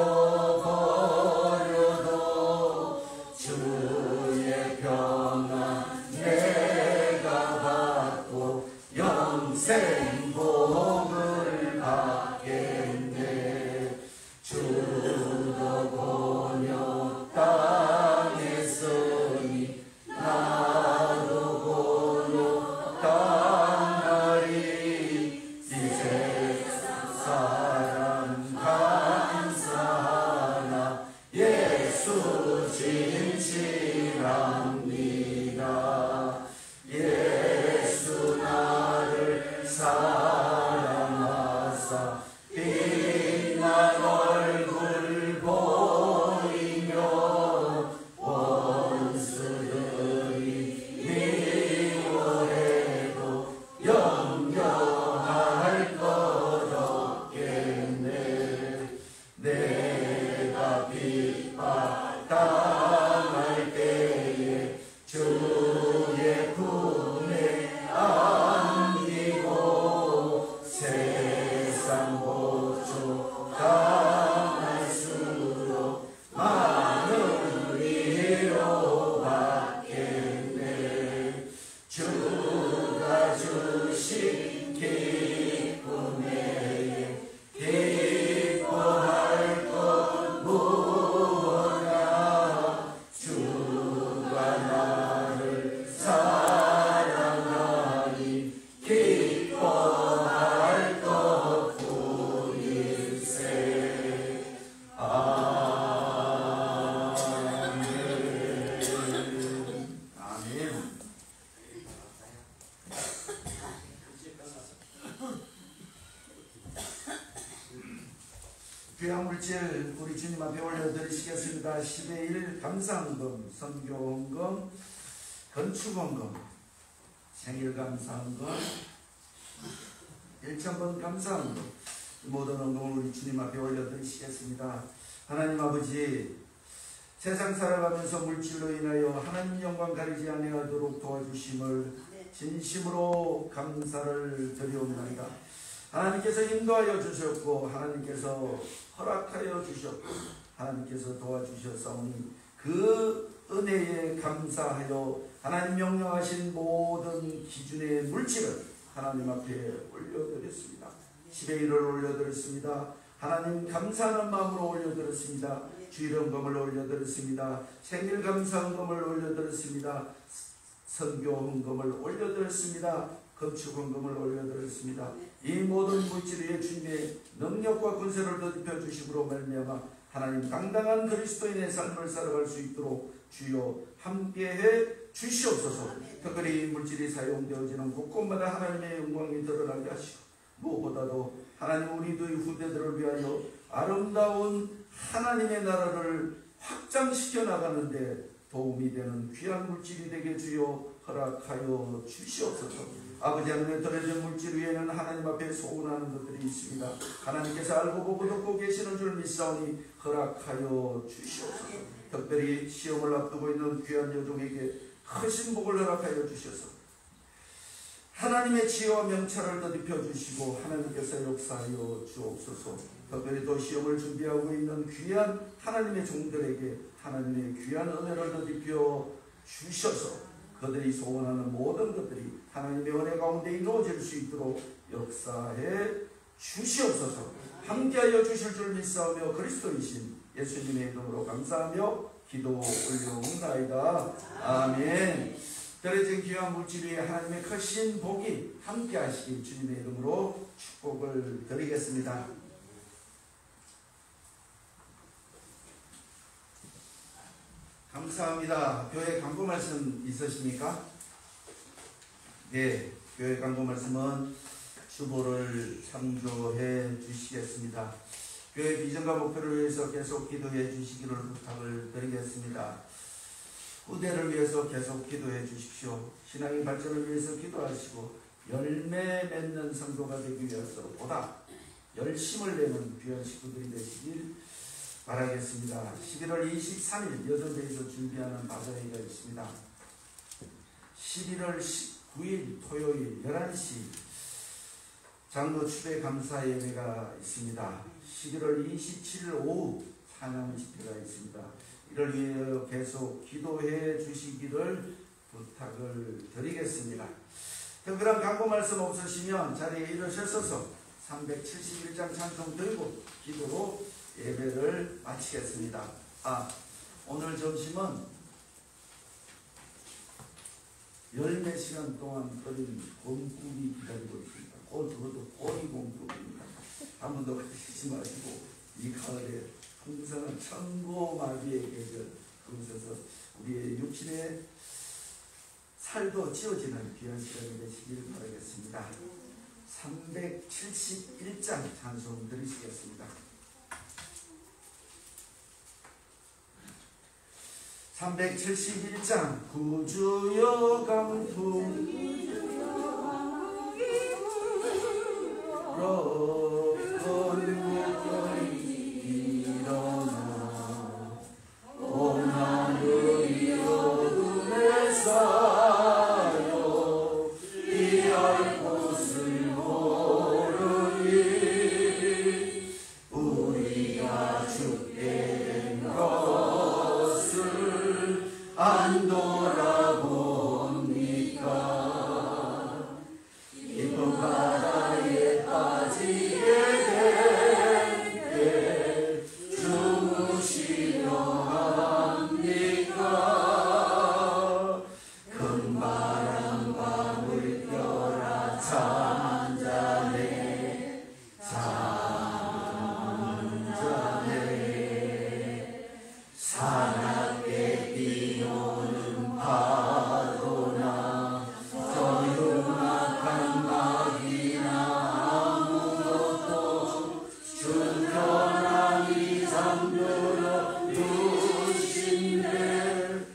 [SPEAKER 1] 일상고초 당할수록 많은 위로받겠네. 주가 주신 기쁨에 기뻐할 것 무엇냐. 주가 나를 사랑하니 기뻐할 것뿐일세. 아멘. 귀한 물질 우리 주님 앞에 올려드리시겠습니다. 10의 1 감사헌금, 선교헌금, 건축헌금, 생일감사헌금, 1,000번 감사헌금, 모든 헌금을 우리 주님 앞에 올려드리시겠습니다. 하나님 아버지, 세상 살아가면서 물질로 인하여 하나님 영광 가리지 아니하도록 도와주심을 진심으로 감사를 드리옵나이다. 하나님께서 인도하여 주셨고 하나님께서 허락하여 주셨고 하나님께서 도와주셨사오니 그 은혜에 감사하여 하나님 명령하신 모든 기준의 물질을 하나님 앞에 올려드렸습니다. 10의 1을 올려드렸습니다. 하나님 감사하는 마음으로 올려드렸습니다. 주일헌금을 올려드렸습니다. 생일감사헌금을 올려드렸습니다. 선교헌금을 올려드렸습니다. 건축헌금을 올려드렸습니다. 이 모든 물질 위에 주님의 능력과 권세를 더입혀 주심으로 말미암아 하나님 당당한 그리스도인의 삶을 살아갈 수 있도록 주여 함께해 주시옵소서. 특별히 이 물질이 사용되어지는 곳곳마다 하나님의 영광이 드러나게 하시고 무엇보다도 하나님 우리들의 후대들을 위하여 아름다운 하나님의 나라를 확장시켜 나가는데 도움이 되는 귀한 물질이 되게 주여 허락하여 주시옵소서. 아버지 하나님의 더러진 물질 위에는 하나님 앞에 소원하는 것들이 있습니다. 하나님께서 알고 보고 듣고 계시는 줄 믿사오니 허락하여 주시옵소서. 특별히 시험을 앞두고 있는 귀한 여종에게 크신 복을 허락하여 주셔서 하나님의 지혜와 명찰을 더입혀 주시고 하나님께서 역사하여 주옵소서. 특별히 또 시험을 준비하고 있는 귀한 하나님의 종들에게 하나님의 귀한 은혜를 더입혀 주셔서 그들이 소원하는 모든 것들이 하나님의 은혜 가운데 이루어질 수 있도록 역사해 주시옵소서. 함께하여 주실 줄 믿사오며 그리스도이신 예수님의 이름으로 감사하며 기도 올려옵나이다. 아멘. 떨어진 귀한 물질 위에 하나님의 크신 복이 함께하시길 주님의 이름으로 축복을 드리겠습니다. 감사합니다. 교회 광고 말씀 있으십니까? 네, 교회 광고 말씀은 주보를 참조해 주시겠습니다. 교회 비전과 목표를 위해서 계속 기도해 주시기를 부탁을 드리겠습니다. 후대를 위해서 계속 기도해 주십시오. 신앙의 발전을 위해서 기도하시고 열매 맺는 성도가 되기 위해서 보다 열심을 내는 귀한 식구들이 되시길 바라겠습니다. 11월 23일 여전대에서 준비하는 바자회가 있습니다. 11월 19일 토요일 11시 장로 추배 감사 예배가 있습니다. 11월 27일 오후 찬양 집회가 있습니다. 이를 위해 계속 기도해 주시기를 부탁을 드리겠습니다. 특별한 광고 말씀 없으시면 자리에 일어서셔서 371장 찬송 들고 기도로 예배를 마치겠습니다. 오늘 점심은 10몇 시간 동안 끓인 곰국이 기다리고 있습니다. 그것도 꼬리 곰국입니다. 한 번도 가시지 마시고 이 가을에 풍성한 천고마비의 계절 그곳에서 우리의 육신의 살도 찌워지는 귀한 시간이 되시길 바라겠습니다. 371장 찬송 드리시겠습니다. 371장 구주여 강풍 일어나 온 하늘이 어둠에 쌓여 피할 곳을 모르니 잔잔해 사납게 뛰노는 파도나 저 흉악한 마귀나 아무것도 주 편안히 잠들어 누신데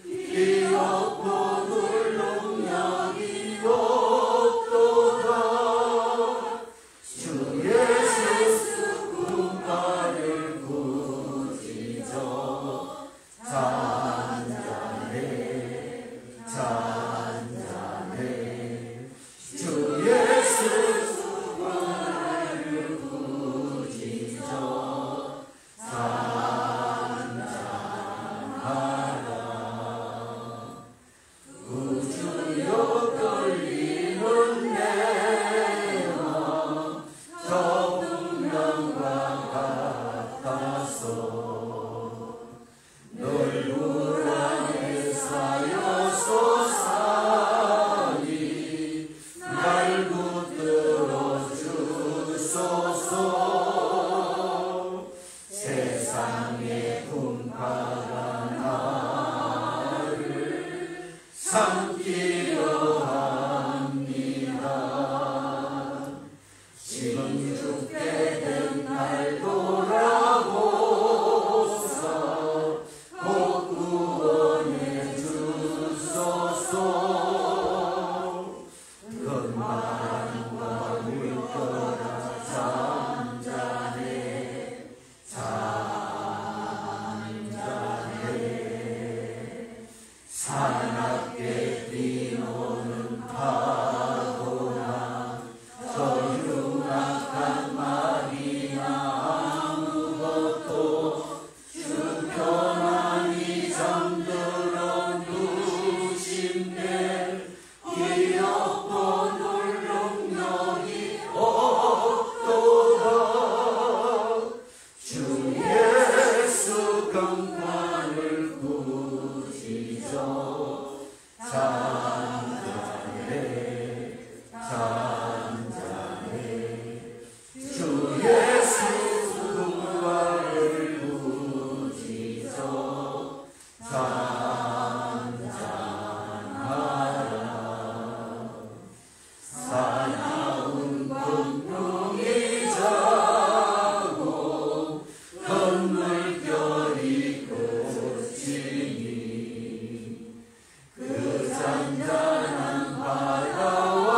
[SPEAKER 1] 기억고 물롱약이 없도다 주 예수 군가를 부지저 잔잔해 잔잔해 주 예수 군가를 부지저 잔잔하라 우주여 떨리는 내마 저 풍랑과 같아서 널 우란에 사여서사니 날 붙들어 주소서 세상의 풍파가 나를 삼키려 합니다 지금 죽게 된 날 돌아보사 곧 구원해 주소서 건반과 물결아 잠잠해 잠잠해 사납게 뛰노는 파도나 저 흉악한 마귀나 아무것도 주 편안히 잠들어 누신데 기억고 물롱력이 없도다 주 예수 강판을 부지저 잔잔해 잔잔해 주 예수 군가를 부지저 잔잔하라 사나운 공룡이 자고 큰 물결이 그치니 그 잔잔한 바다와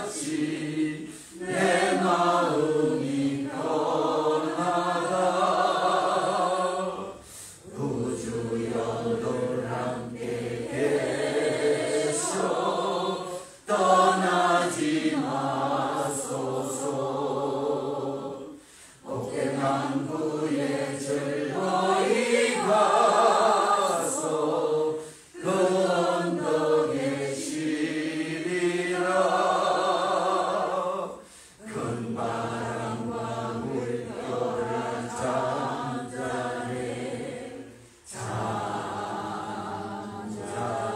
[SPEAKER 1] 같이 내 마음이 편하다 우주여 널 함께 계셔 떠나지 마소서 어깨만부에 즐거이 가서 그 언덕에 쉬리라 큰 바람과 물결아 잠잠해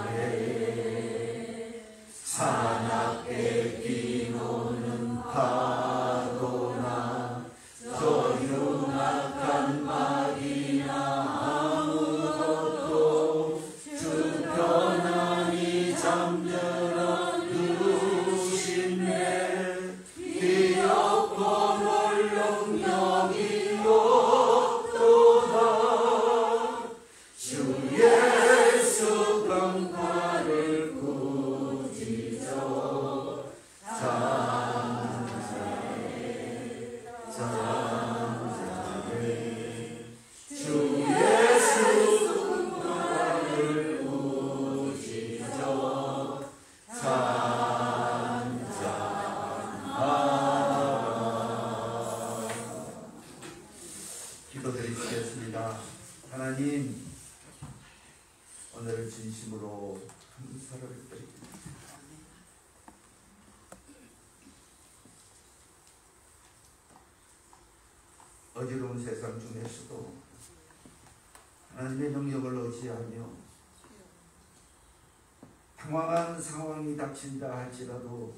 [SPEAKER 1] 잠잠해 사납게 뛰노는 파도나 저 흉악한 마귀나 아무것도 주 편안히 잠들어 누신데 기억고 물롱력이 없도다 주 예수 강파를 부지저 잔잔해 잔잔해 주 예수 강파를 부지저 잔잔하라 기도드리시겠습니다. 하나님 오늘 진심으로 감사를 드립니다. 어지러운 세상 중에서도 하나님의 능력을 의지하며 당황한 상황이 닥친다 할지라도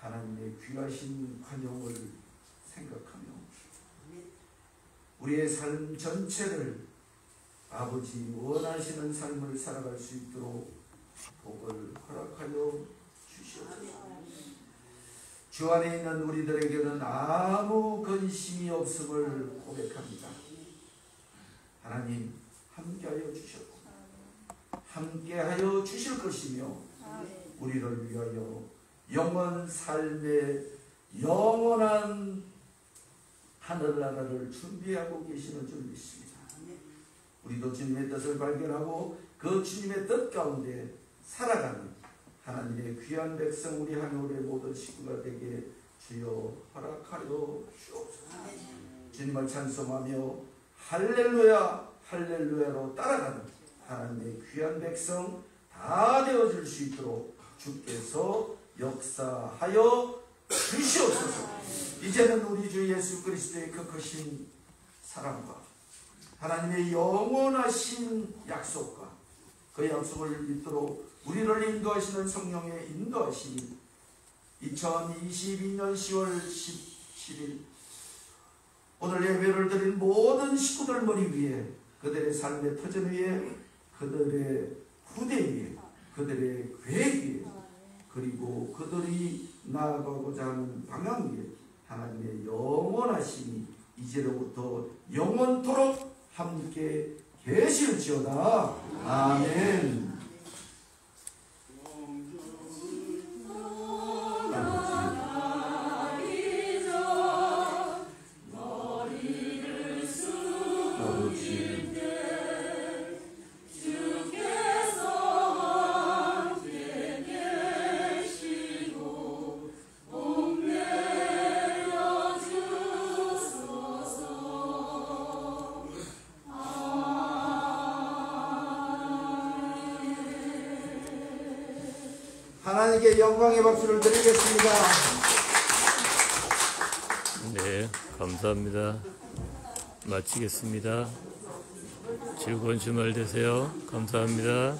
[SPEAKER 1] 하나님의 귀하신 환영을 생각하며 우리의 삶 전체를 아버지 원하시는 삶을 살아갈 수 있도록 복을 허락하여 주시옵소서. 주 안에 있는 우리들에게는 아무 근심이 없음을 고백합니다. 하나님 함께하여 주셨고 함께하여 주실 것이며 우리를 위하여 영원 삶의 영원한 하늘나라를 준비하고 계시는 줄 믿습니다. 우리도 주님의 뜻을 발견하고 그 주님의 뜻 가운데 살아가는 하나님의 귀한 백성 우리 한올의 모든 식구가 되게 주여 허락하여 주옵소서. 주님을 찬송하며 할렐루야 할렐루야로 따라가는 하나님의 귀한 백성 다 되어줄 수 있도록 주께서 역사하여 주시옵소서. 이제는 우리 주 예수 그리스도의 그 크신 사랑과 하나님의 영원하신 약속과 그 약속을 믿도록 우리를 인도하시는 성령의 인도하심이 2022년 10월 17일 오늘 예배를 드린 모든 식구들 머리 위에 그들의 삶의 터전 위에 그들의 후대 위에 그들의 계획 위에 그리고 그들이 나아가고자 하는 방향 위에 하나님의 영원하심이 이제로부터 영원토록 함께 계실지어다. 아멘. 하나님께 영광의 박수를 드리겠습니다.
[SPEAKER 3] 네, 감사합니다. 마치겠습니다. 즐거운 주말 되세요. 감사합니다.